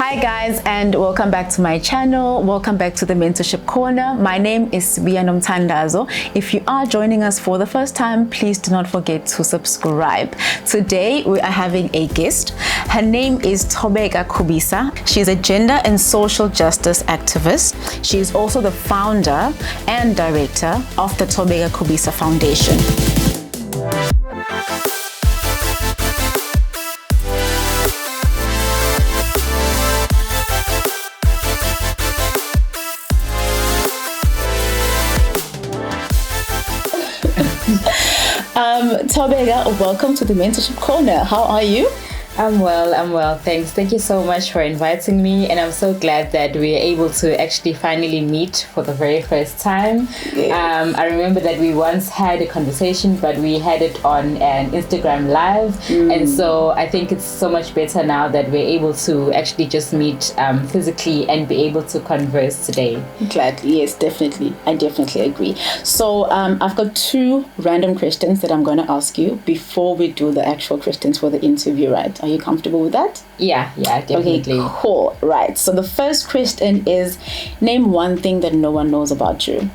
Hi guys, and welcome back to my channel. Welcome back to the Mentorship Corner. My name is Nomtandazo. If you are joining us for the first time, please do not forget to subscribe. Today we are having a guest. Her name is Thobeka Khubisa. She's a gender and social justice activist. She is also the founder and director of the Thobeka Khubisa Foundation. Thobeka, welcome to the Mentorship Corner. How are you? I'm well, thanks. Thank you so much for inviting me, and I'm so glad that we are able to actually finally meet for the very first time. Yes. I remember that we once had a conversation, but we had it on an Instagram live, and so I think it's so much better now that we're able to actually just meet physically and be able to converse today. Gladly, yes, definitely. I definitely agree. So I've got two random questions that I'm going to ask you before we do the actual questions for the interview, right? Are you comfortable with that? Yeah, definitely. Okay, cool. Right. So the first question is, name one thing that no one knows about you.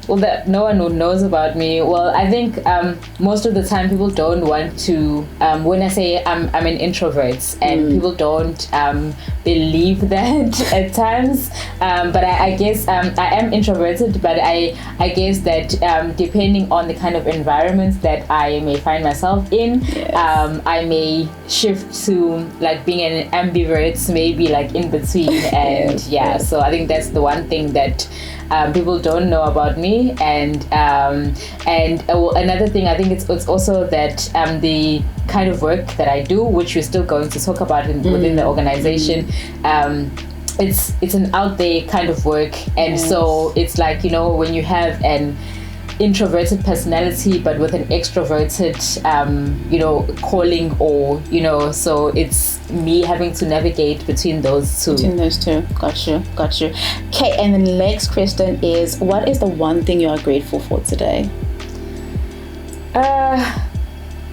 Well, that no one knows about me. Well, I think most of the time people don't want to. When I say I'm an introvert, and people don't believe that at times. But I guess I am introverted. But I guess that depending on the kind of environments that I may find myself in, I may shift to like being an ambivert, maybe like in between. And so I think that's the one thing that people don't know about me, and another thing I think it's also that the kind of work that I do, which we're still going to talk about within the organization, it's an out there kind of work, and so it's like, you know, when you have an introverted personality but with an extroverted calling, or so it's me having to navigate between those two. Got you. Okay, and the next question is, what is the one thing you are grateful for today?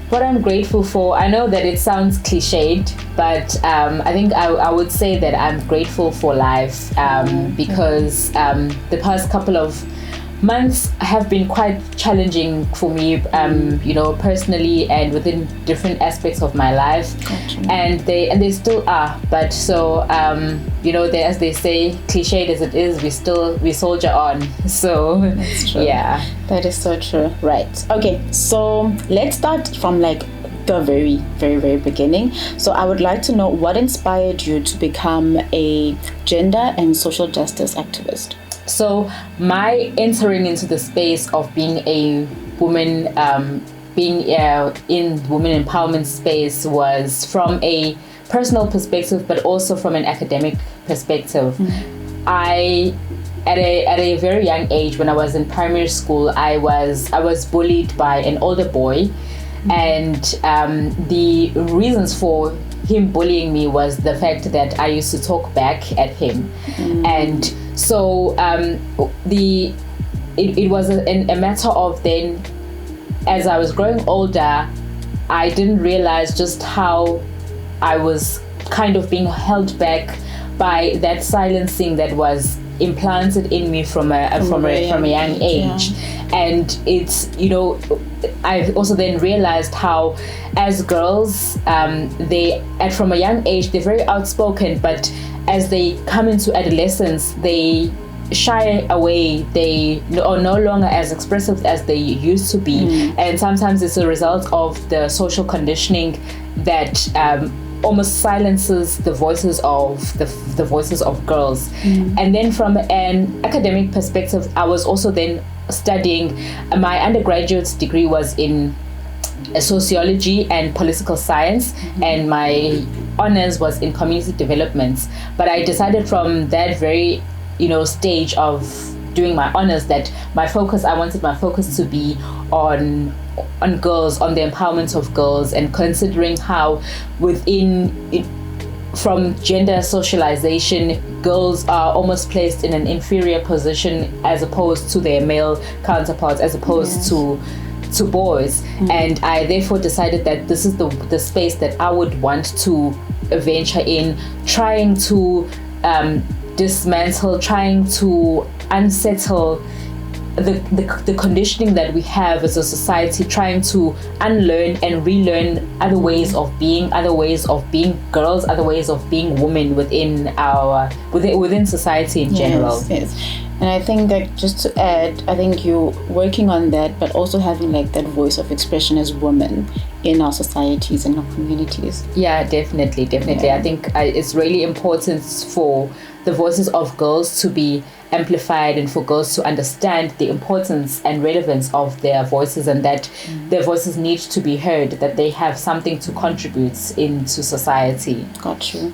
What I'm grateful for, I know that it sounds cliched, but I think I would say that I'm grateful for life, because the past couple of months have been quite challenging for me, personally and within different aspects of my life. Gotcha. and they still are. But so as they say, cliched as it is, we soldier on. So that's true. Yeah, that is so true. Right. Okay, so let's start from like the very, very, very beginning. So I would like to know what inspired you to become a gender and social justice activist. So my entering into the space of being a woman, being in women empowerment space, was from a personal perspective, but also from an academic perspective. At a very young age, when I was in primary school, I was bullied by an older boy, and the reasons for him bullying me was the fact that I used to talk back at him, and so it was a matter of then, as I was growing older, I didn't realize just how I was kind of being held back by that silencing that was implanted in me from a young age. And it's, I also then realized how, as girls, from a young age, they're very outspoken, but as they come into adolescence, they shy away. They are no longer as expressive as they used to be, and sometimes it's a result of the social conditioning that almost silences the voices of the voices of girls. And then from an academic perspective, I was also then studying. My undergraduate degree was in sociology and political science, and my honors was in community development. But I decided from that very stage of doing my honors that I wanted my focus to be on girls, on the empowerment of girls, and considering how within it, from gender socialization, girls are almost placed in an inferior position as opposed to their male counterparts, as opposed to boys. And I therefore decided that this is the space that I would want to venture in trying to dismantle, trying to unsettle the conditioning that we have as a society, trying to unlearn and relearn other ways of being girls, other ways of being women within society in general. Yes. And I think that, just to add, I think you're working on that, but also having like that voice of expression as women in our societies and our communities. Yeah, definitely. Yeah. I think it's really important for the voices of girls to be amplified and for girls to understand the importance and relevance of their voices, and that their voices need to be heard, that they have something to contribute into society. Got you.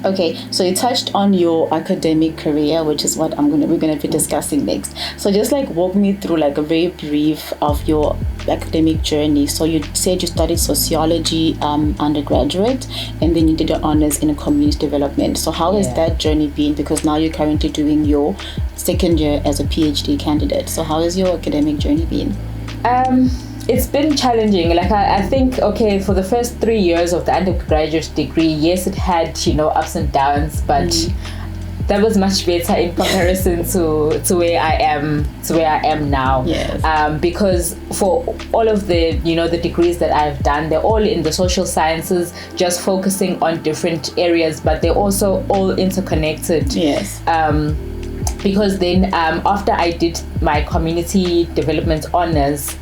Okay, so you touched on your academic career, which is what we're gonna be discussing next. So just like walk me through like a very brief of your academic journey. So you said you studied sociology undergraduate, and then you did your honors in community development. So how has that journey been? Because now you're currently doing your second year as a PhD candidate. So how has your academic journey been? It's been challenging. Like I think, okay, for the first 3 years of the undergraduate degree, yes, it had, ups and downs, but that was much better in comparison to where I am now. Yes. Because for all of the the degrees that I've done, they're all in the social sciences, just focusing on different areas, but they're also all interconnected. Yes. Because then after I did my community development honors,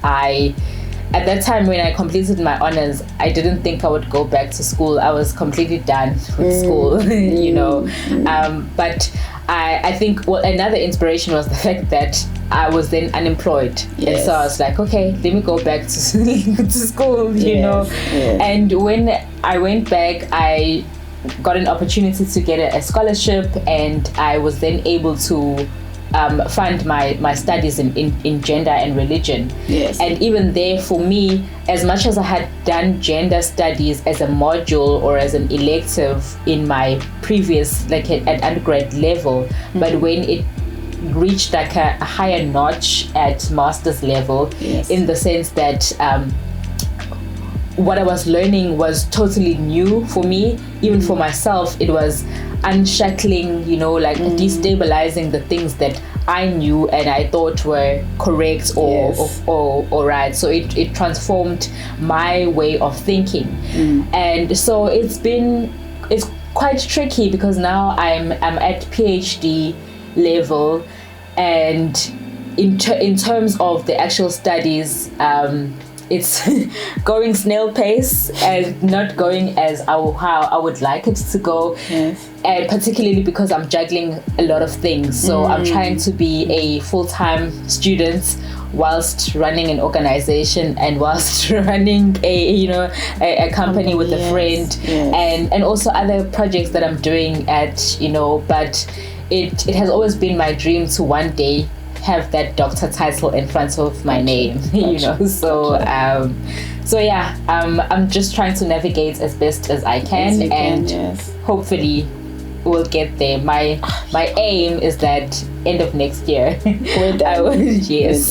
at that time when I completed my honors, I didn't think I would go back to school. I was completely done with school, but I think another inspiration was the fact that I was then unemployed. Yes. And so I was like, okay, let me go back to school, Yes. And when I went back, I got an opportunity to get a scholarship, and I was then able to fund my studies in gender and religion. Yes. And even there, for me, as much as I had done gender studies as a module or as an elective in my previous, like at undergrad level, but when it reached like a higher notch at master's level, in the sense that what I was learning was totally new for me. Even for myself, it was unshackling, destabilizing the things that I knew and I thought were correct or right. So it transformed my way of thinking. And so it's quite tricky, because now I'm at PhD level, and in terms of the actual studies, it's going snail pace and not going as how I would like it to go. Yes. And particularly because I'm juggling a lot of things. So I'm trying to be a full-time student whilst running an organization and whilst running a company with a friend, and also other projects that I'm doing but it has always been my dream to one day have that doctor title in front of my name. I'm just trying to navigate as best as I can, and hopefully we'll get there. My aim is that end of next year we're done. Yes.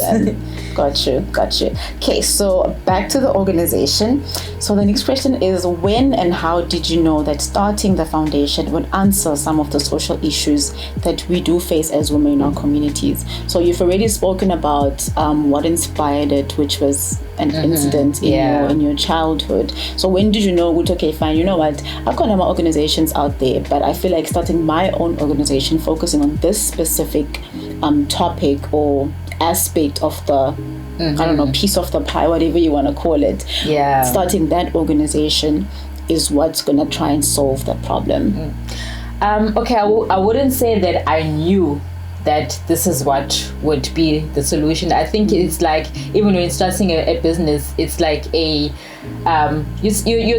Got you. Okay, so back to the organization. So the next question is, when and how did you know that starting the foundation would answer some of the social issues that we do face as women in our communities? So you've already spoken about what inspired it, which was an incident in your childhood. So when did you know, okay, fine, you know what, I've got my organizations out there, but I feel like starting my own organization focusing on this specific topic or aspect of the piece of the pie, whatever you want to call it, starting that organization is what's going to try and solve that problem? I wouldn't say that I knew that this is what would be the solution. I think it's like, even when starting a business, it's like you're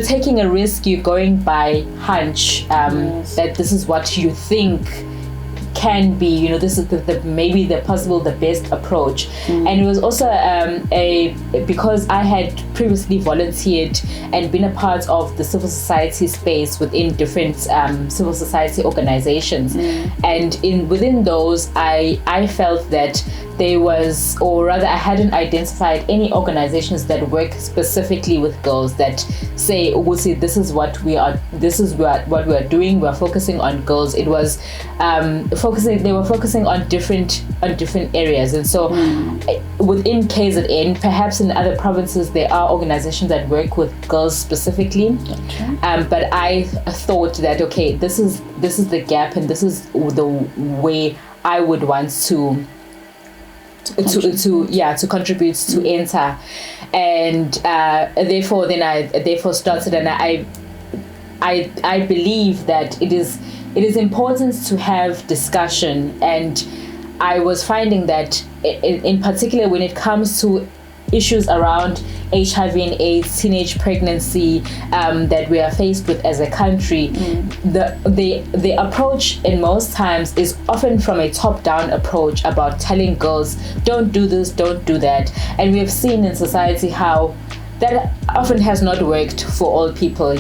taking a risk, you're going by hunch, that this is what you think can be, this is the best approach. And it was also because I had previously volunteered and been a part of the civil society space within different civil society organizations, and within those I felt that there was, or rather I hadn't identified any organizations that work specifically with girls that say, Ugusi, this is what we are doing, we're focusing on girls. It was they were focusing on different areas. And so within KZN, perhaps in other provinces, there are organizations that work with girls specifically. But I thought that, okay, this is the gap, and this is the way I would want to contribute, to enter. And therefore I started, and I believe that it is important to have discussion. And I was finding that in particular when it comes to issues around HIV and AIDS, teenage pregnancy, that we are faced with as a country, the approach in most times is often from a top-down approach about telling girls, don't do this, don't do that. And we have seen in society how that often has not worked for all people.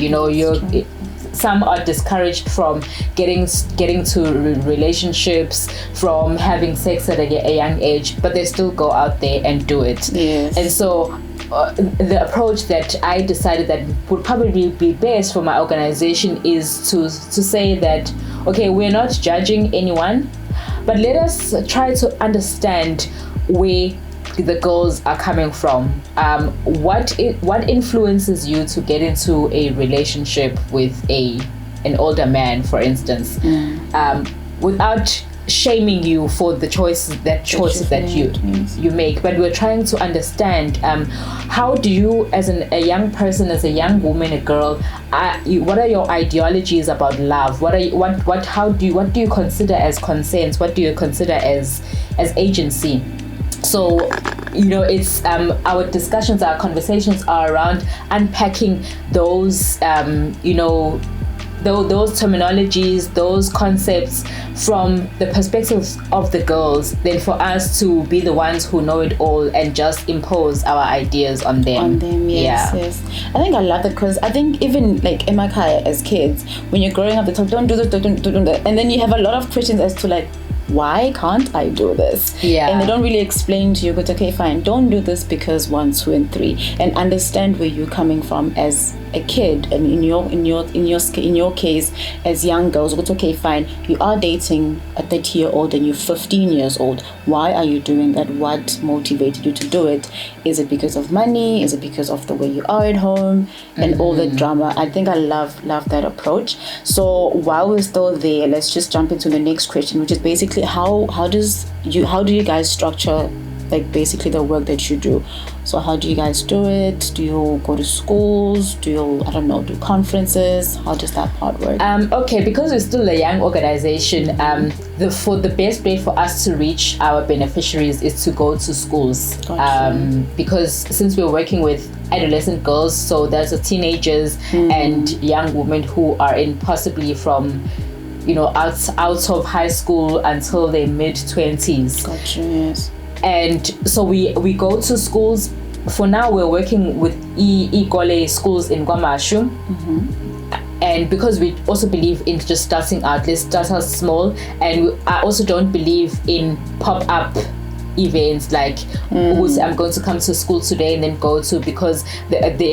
Some are discouraged from getting to relationships, from having sex at a young age, but they still go out there and do it. Yes. And so the approach that I decided that would probably be best for my organization is to say that, okay, we're not judging anyone, but let us try to understand where the girls are coming from. What influences you to get into a relationship with an older man, for instance, without shaming you for the choices that you make, but we're trying to understand how do you, as a young person, as a young woman, a girl, what are your ideologies about love? What do you consider as consent? What do you consider as agency? So, it's our discussions, our conversations are around unpacking those those terminologies, those concepts from the perspectives of the girls, than for us to be the ones who know it all and just impose our ideas on them. Yes. I think I love it, because I think even like in my car as kids, when you're growing up, they talk, don't do this, don't do that, and then you have a lot of questions as to like, why can't I do this? And they don't really explain to you, but okay, fine, don't do this because 1, 2, and 3, and understand where you're coming from as a kid. And in your case, as young girls, but okay, fine, you are dating a 30-year-old and you're 15 years old. Why are you doing that? What motivated you to do it? Is it because of money? Is it because of the way you are at home and all the drama? I think I love that approach. So while we're still there, let's just jump into the next question, which is basically how do you guys structure like basically the work that you do? So how do you guys do it? Do you go to schools? Do you, I don't know, do conferences? How does that part work? Okay, because we're still a young organization, the best way for us to reach our beneficiaries is to go to schools. Gotcha. Because since we're working with adolescent girls, so there's the teenagers and young women who are in possibly from out of high school until their mid-20s. Gotcha, yes. And so we go to schools. For now, we're working with Igole schools in Kwamashu. And because we also believe in just starting out, let's start out small. And I also don't believe in pop-up events like I'm going to come to school today and then go to, because the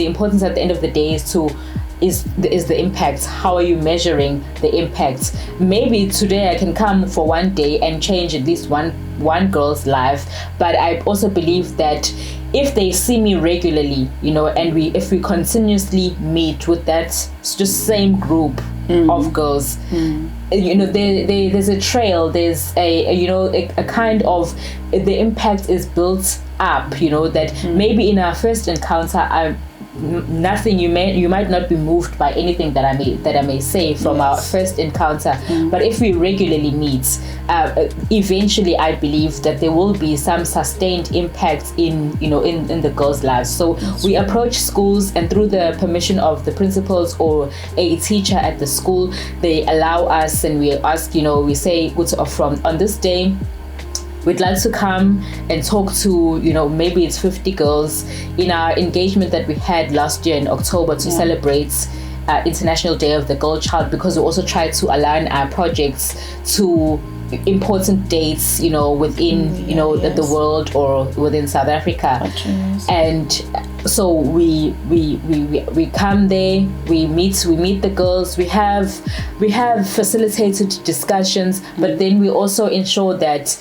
importance at the end of the day is the impact. How are you measuring the impact? Maybe today I can come for one day and change at least one girl's life, but I also believe that if they see me regularly, and if we continuously meet with that just same group of girls, there's a trail, there's a kind of, the impact is built up, that maybe in our first encounter nothing, you might not be moved by anything that I may say from our first encounter, but if we regularly meet, eventually I believe that there will be some sustained impact in the girls' lives. So we approach schools, and through the permission of the principals or a teacher at the school, they allow us, and we ask, we say, from on this day, we'd like to come and talk to, maybe it's 50 girls in our engagement that we had last year in October to celebrate International Day of the Girl Child, because we also try to align our projects to important dates, within the world or within South Africa. And so we come there, we meet the girls, we have facilitated discussions, but then we also ensure that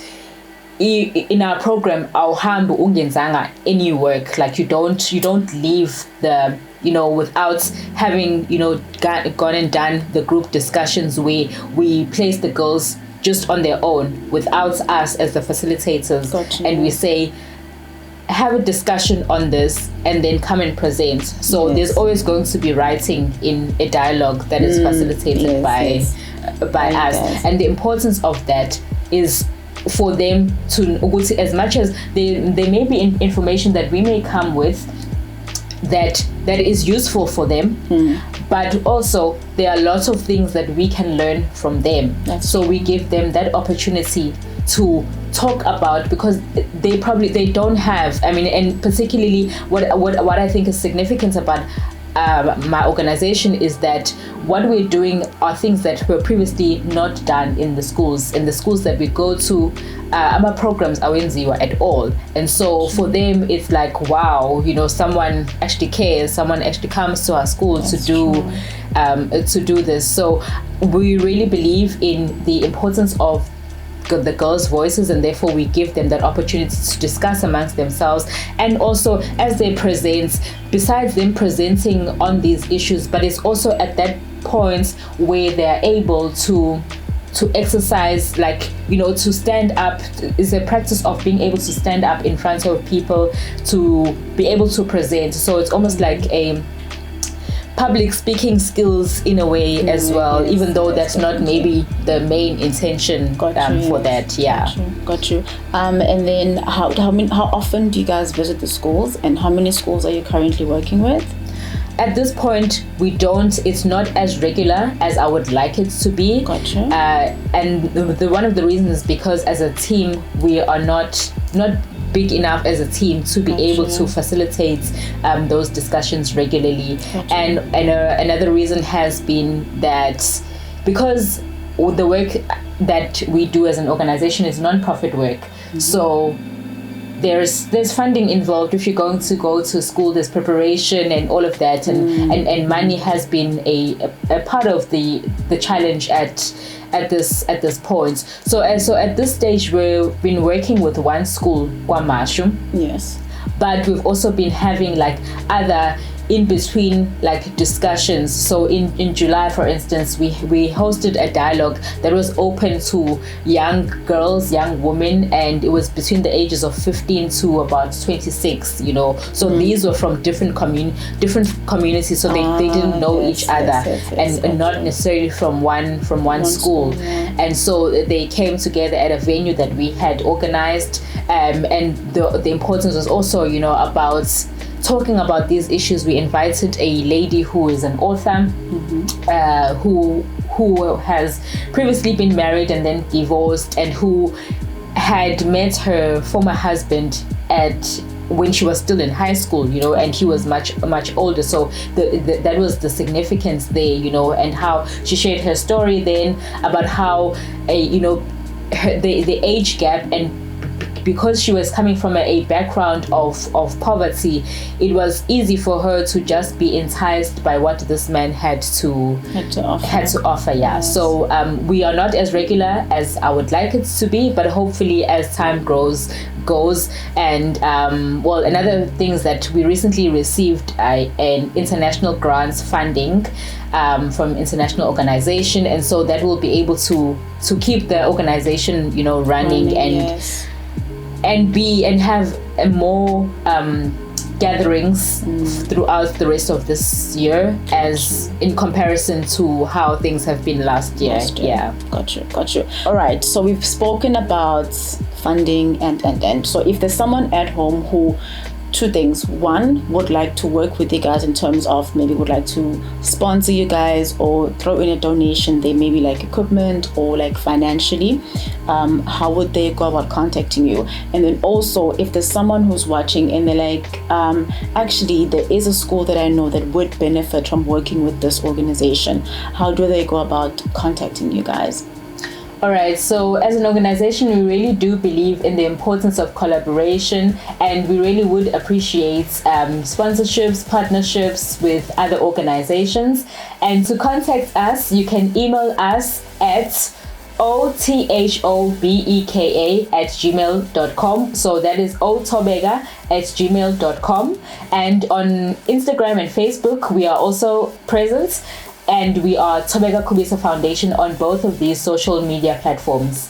in our program awuhambi ungenzanga any work, like you don't leave the without having gone and done the group discussions where we place the girls just on their own without us as the facilitators. And we say, have a discussion on this and then come and present. So there's always going to be writing in a dialogue that is facilitated by us. And the importance of that is for them to, as much as there may be information that we may come with that is useful for them, but also there are lots of things that we can learn from them. So we give them that opportunity to talk about, because they don't have, and particularly what I think is significant about my organization is that what we're doing are things that were previously not done in the schools that we go to. Our programs awenziwa at all, and so for them it's like, wow, someone actually cares, someone actually comes to our school to do this. So we really believe in the importance of the girls' voices, and therefore we give them that opportunity to discuss amongst themselves. And also as they present, besides them presenting on these issues, but it's also at that point where they're able to exercise, to stand up. Is a practice of being able to stand up in front of people to be able to present. So it's almost like a public speaking skills in a way as well, even though that's not maybe the main intention for that. Got you. And then how often do you guys visit the schools, and how many schools are you currently working with? At this point, we don't. It's not as regular as I would like it to be. Gotcha. And one of the reasons is because as a team, we are not big enough as a team to be able to facilitate those discussions regularly. And another reason has been that because the work that we do as an organization is non-profit work, so there's funding involved. If you're going to go to school, there's preparation and all of that, and money has been a part of the challenge at this point. So at this stage, we've been working with one school, KwaMashu. Yes. But we've also been having other in between discussions. So in July, for instance, we hosted a dialogue that was open to young girls, young women, and it was between the ages of 15 to about 26, so these were from different communities, so they didn't know each other, and not necessarily from one school. And so they came together at a venue that we had organized, and the importance was also about talking about these issues. We invited a lady who is an author, who has previously been married and then divorced, and who had met her former husband when she was still in high school, and he was much older. So that was the significance there, and how she shared her story then about how the age gap, and because she was coming from a background of poverty, it was easy for her to just be enticed by what this man had to offer. Yes. So we are not as regular as I would like it to be, but hopefully as time goes. And another thing is that we recently received an international grants funding from international organization, and so that will be able to keep the organization running and have more gatherings throughout the rest of this year, as in comparison to how things have been last year. Yeah. Got you. All right. So we've spoken about funding and so if there's someone at home who, two things. One, would like to work with you guys in terms of maybe would like to sponsor you guys or throw in a donation, they maybe equipment or financially, how would they go about contacting you? And then also, if there's someone who's watching and they're actually there is a school that I know that would benefit from working with this organization, how do they go about contacting you guys? All right, so as an organization, we really do believe in the importance of collaboration, and we really would appreciate sponsorships, partnerships with other organizations. And to contact us, you can email us at othobeka@gmail.com. So that is othobeka@gmail.com. And on Instagram and Facebook, we are also present. And we are Thobeka Khubisa Foundation on both of these social media platforms.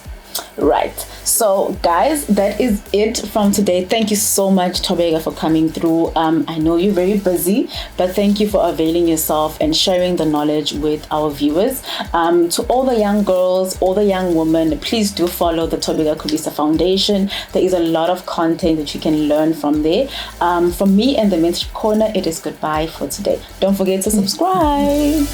Right. So, guys, that is it from today. Thank you so much, Thobeka, for coming through. I know you're very busy, but thank you for availing yourself and sharing the knowledge with our viewers. To all the young girls, all the young women, please do follow the Thobeka Khubisa Foundation. There is a lot of content that you can learn from there. From me and the Mentorship Corner, it is goodbye for today. Don't forget to subscribe.